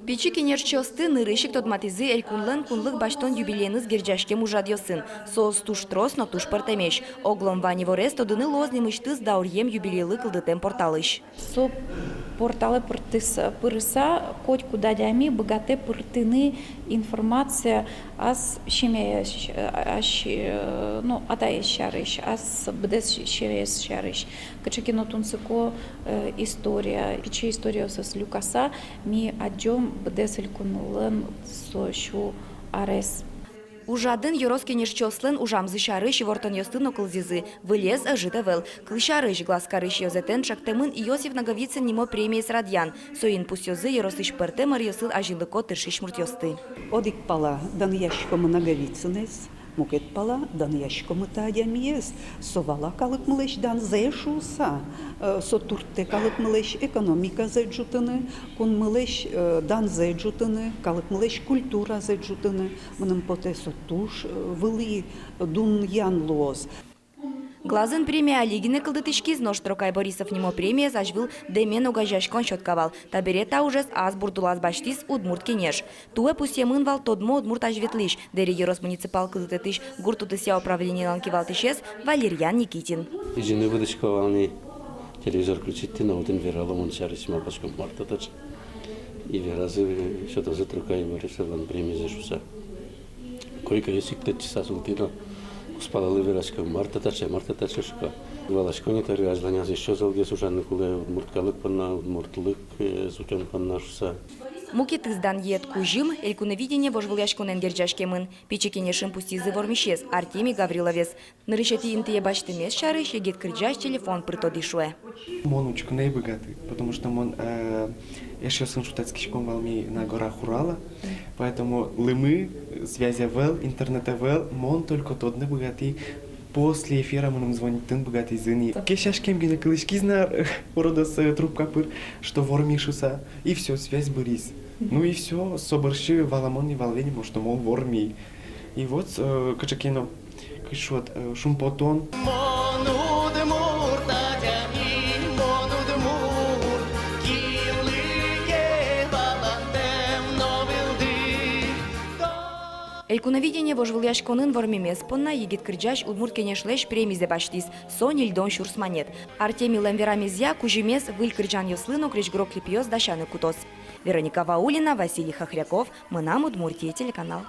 Пичи кенерчосты нырышик тотматизы элькунлен кунлык баштон юбилейныз герджашке мужадьосын. Соос туш трос, но туш портемеш. Оглом вани ворес тодыны лозни мыштыз даурьем юбилейлы кылдытем порталыш. Со порталы пырыса коть куда дями богате пыртыны информация ас шемеяш ну атаеш шарыш ас бдес шевес шарыш качекино тунсыко история пичи история с Люкаса ми адjом бдес элькунулен сошу арес. Ужадын юрос кенерчослен ужамзы шарыш вортон йостын окылзизы. Вылез ажитавел. Клышарыш глаз карыш йозетен шактемын Иосиф Наговицын нимо премии с радьян. Соин пусть йозы еросыш перте марьосыл ажилыко тыршиш муртьосты. Одик пала дан ящиком Наговицынес. Мукет пала дан ящиком тадямиес. Совала калык млеш дан зешуса. Со турте калык млеш экономика зеджутыны. Кун млеш дан зеджутыны. Калык млеш культура зеджутыны. Мным поте со туш выли дун ян лоз. Глазын премия Олигины кылдытышкиз Ноштрокай Борисов нимо премия зажвил демен угажашкон щеткавал. Таберета ужес аз бурдулаз баштис удмурт кенеш. Туэ пусемын вал тодмо удмурт ажветлиш. Дери ерос муниципал кылдытыш гуртутыся управление ланкивалтышес Валерьян Никитин. Изины выдачковалный телевизор включить на один виралом он шарисима пачком мартатач. И виразы что-то затрукай Борисов лан премия зажуса. Койка есик часа султино. Спалали вирашка мартатачешка. Валашкони тари ажланяз еще залге сушанны куле удмурткалык панна удмуртлык сучан паннашса. Мукетыздан ед кужим, элькуновидение вожвыляшконен герджашкемын. Пичекенешин пустизы вормишес Артемий Гавриловес. Нарышати интые бачтемес шарыш, егет крыджаш телефон притодишуэ. Монучка наибогатый, потому что он еще сын шутацкий школ валми на горах Урала, поэтому лымы, связи вел, интернета вел, мон только тот наибогатый. После эфира мы нам звонит тын богатый зыни. Кешаш кем гене кылышки знар, уродос трубка пыр, что вормишуса, и все, связь борис. Ну и все, соборщи валамон и валвени, что мол ворми. И вот, качакино, кишот, шумпотон. Элькуновидение вожвыляшконын вормимес понна егет крыджаш удмурт кенешлеш премизе баштис. Сон ильдон шурс манет. Артемий ламверамизя кужимес выль крыджан йослыну крыжгрок липьёс дашаны кутос. Вероника Ваулина, Василий Хохряков. Мы нам Удмуртия телеканал.